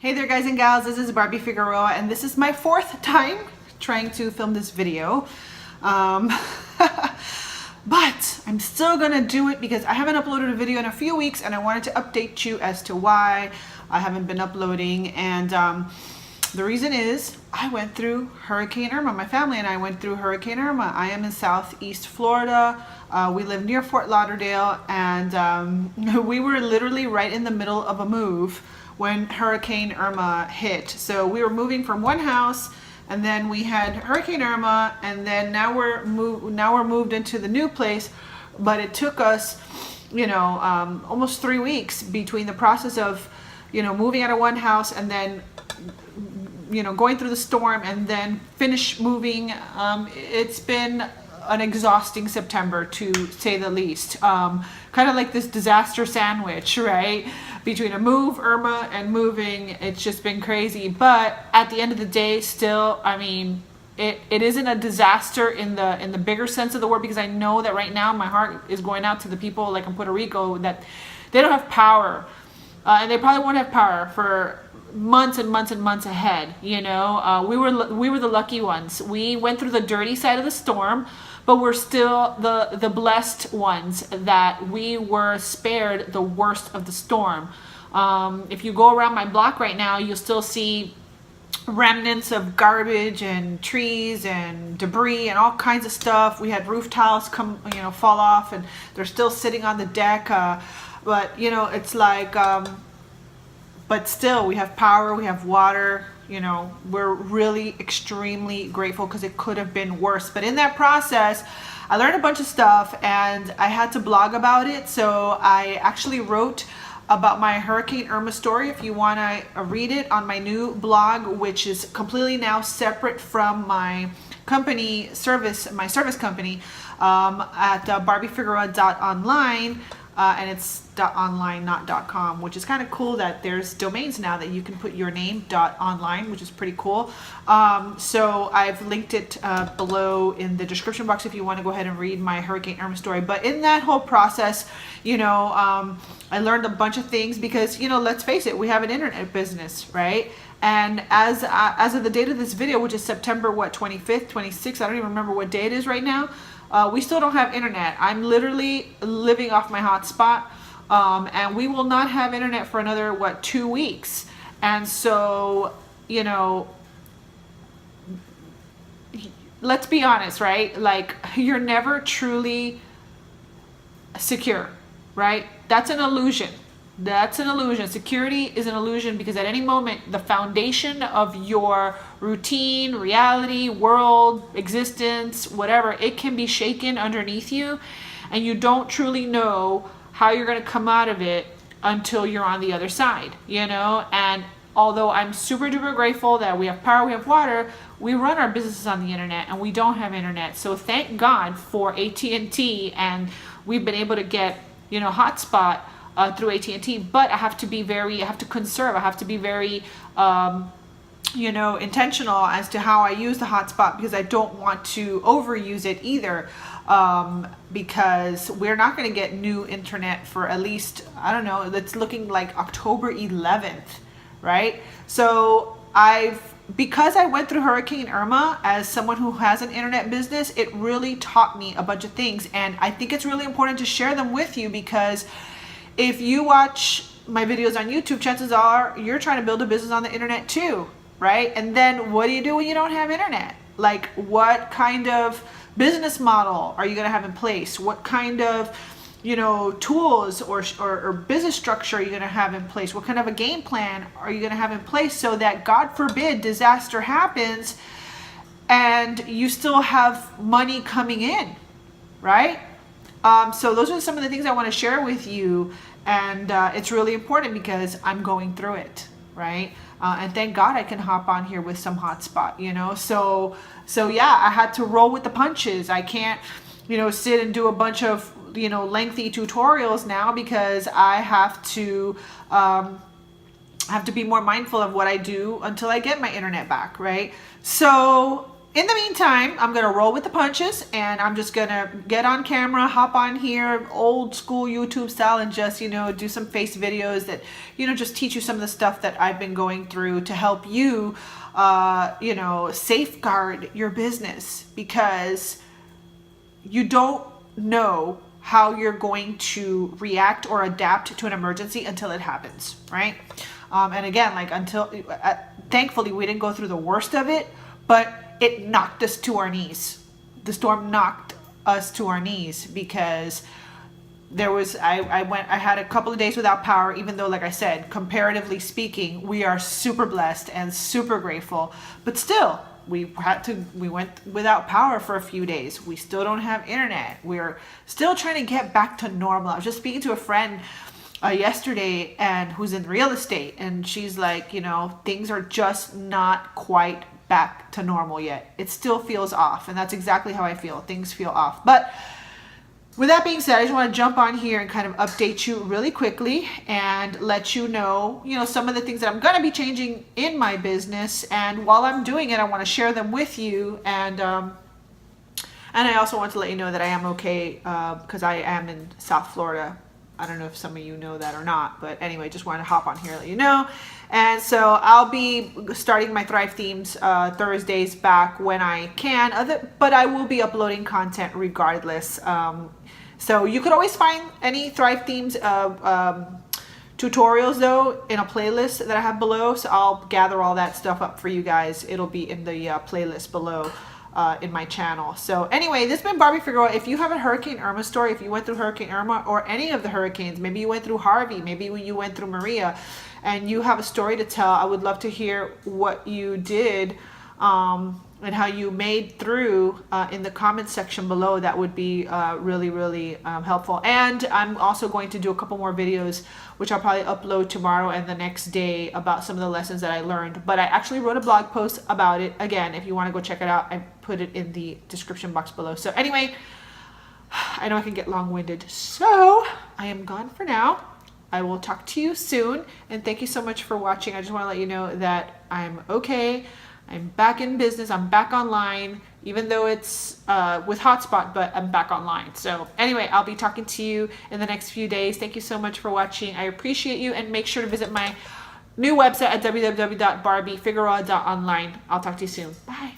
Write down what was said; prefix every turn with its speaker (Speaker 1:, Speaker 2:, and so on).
Speaker 1: Hey there guys and gals, this is Barbie Figueroa and this is my fourth time trying to film this video. But I'm still gonna do it because I haven't uploaded a video in a few weeks and I wanted to update you as to why I haven't been uploading. And the reason is I went through Hurricane Irma. My family and I went through Hurricane Irma. I am in Southeast Florida. We live near Fort Lauderdale and we were literally right in the middle of a move when Hurricane Irma hit. So we were moving from one house and then we had Hurricane Irma and then now we're moved into the new place, but it took us, almost 3 weeks between the process of, moving out of one house and then, going through the storm and then finish moving. It's been an exhausting September to say the least. Kind of like this disaster sandwich, right? Between a move, Irma, and moving, it's just been crazy. But at the end of the day, still, I mean, it isn't a disaster in the bigger sense of the word, because I know that right now my heart is going out to the people like in Puerto Rico that they don't have power, and they probably won't have power for months and months and months ahead. We were the lucky ones. We went through the dirty side of the storm, but we're still the blessed ones that we were spared the worst of the storm. If you go around my block right now, you'll still see remnants of garbage and trees and debris and all kinds of stuff. We had roof tiles fall off and they're still sitting on the deck. But it's like, but still we have power, we have water. We're really extremely grateful because it could have been worse. But in that process, I learned a bunch of stuff and I had to blog about it. So I actually wrote about my Hurricane Irma story. If you want to read it on my new blog, which is completely now separate from my company service, my service company, at barbiefigueroa.online. And it's .online, not .com, which is kind of cool that there's domains now that you can put your name .online, which is pretty cool. So I've linked it below in the description box if you want to go ahead and read my Hurricane Irma story. But in that whole process, I learned a bunch of things because, let's face it, we have an internet business, right? And as of the date of this video, which is September, 25th, 26th, I don't even remember what day it is right now. We still don't have internet. I'm literally living off my hotspot, and we will not have internet for another, 2 weeks. And so, let's be honest, right? Like, you're never truly secure, right? That's an illusion. That's an illusion. Security is an illusion because at any moment, the foundation of your routine, reality, world, existence, whatever, it can be shaken underneath you and you don't truly know how you're going to come out of it until you're on the other side, And although I'm super duper grateful that we have power, we have water, we run our businesses on the internet and we don't have internet. So thank God for AT&T, and we've been able to get, hotspot through AT&T, but I have to conserve. I have to be very, intentional as to how I use the hotspot because I don't want to overuse it either. Because we're not going to get new internet for at least, I don't know, it's looking like October 11th, right? So because I went through Hurricane Irma as someone who has an internet business, it really taught me a bunch of things. And I think it's really important to share them with you because if you watch my videos on YouTube, chances are you're trying to build a business on the internet too, right? And then what do you do when you don't have internet? Like, what kind of business model are you going to have in place? What kind of, tools or business structure are you going to have in place? What kind of a game plan are you going to have in place so that, God forbid, disaster happens and you still have money coming in, right? So those are some of the things I want to share with you, and it's really important because I'm going through it, right? And thank God I can hop on here with some hotspot, So yeah, I had to roll with the punches. I can't, sit and do a bunch of, lengthy tutorials now because I have to be more mindful of what I do until I get my internet back, right? So in the meantime, I'm going to roll with the punches, and I'm just going to get on camera, hop on here, old school YouTube style, and just, you know, do some face videos that, you know, just teach you some of the stuff that I've been going through to help you, you know, safeguard your business, because you don't know how you're going to react or adapt to an emergency until it happens, right? And again, like thankfully we didn't go through the worst of it, but it knocked us to our knees. The storm knocked us to our knees because there was, I had a couple of days without power, even though, like I said, comparatively speaking, we are super blessed and super grateful, but still, we went without power for a few days. We still don't have internet. We're still trying to get back to normal. I was just speaking to a friend yesterday, and who's in real estate, and she's like, you know, things are just not quite back to normal yet. It still feels off, and that's exactly how I feel. Things feel off. But with that being said, I just want to jump on here and kind of update you really quickly and let you know, some of the things that I'm going to be changing in my business. And while I'm doing it, I want to share them with you. And I also want to let you know that I am okay because I am in South Florida. I don't know if some of you know that or not, but anyway, just wanted to hop on here and let you know. And so I'll be starting my Thrive Themes Thursdays back when I can, but I will be uploading content regardless. So you could always find any Thrive Themes tutorials though in a playlist that I have below. So I'll gather all that stuff up for you guys. It'll be in the playlist below. In my channel. So anyway, this has been Barbie Figueroa. If you have a Hurricane Irma story, if you went through Hurricane Irma or any of the hurricanes, maybe you went through Harvey, maybe you went through Maria, and you have a story to tell, I would love to hear what you did and how you made through in the comments section below. That would be really, really helpful. And I'm also going to do a couple more videos, which I'll probably upload tomorrow and the next day, about some of the lessons that I learned. But I actually wrote a blog post about it. Again, if you want to go check it out, I put it in the description box below. So anyway, I know I can get long-winded, so I am gone for now. I will talk to you soon, and thank you so much for watching. I just want to let you know that I'm okay. I'm back in business. I'm back online, even though it's with hotspot, but I'm back online. So anyway, I'll be talking to you in the next few days. Thank you so much for watching. I appreciate you, and make sure to visit my new website at www.barbiefigueroa.online. I'll talk to you soon. Bye.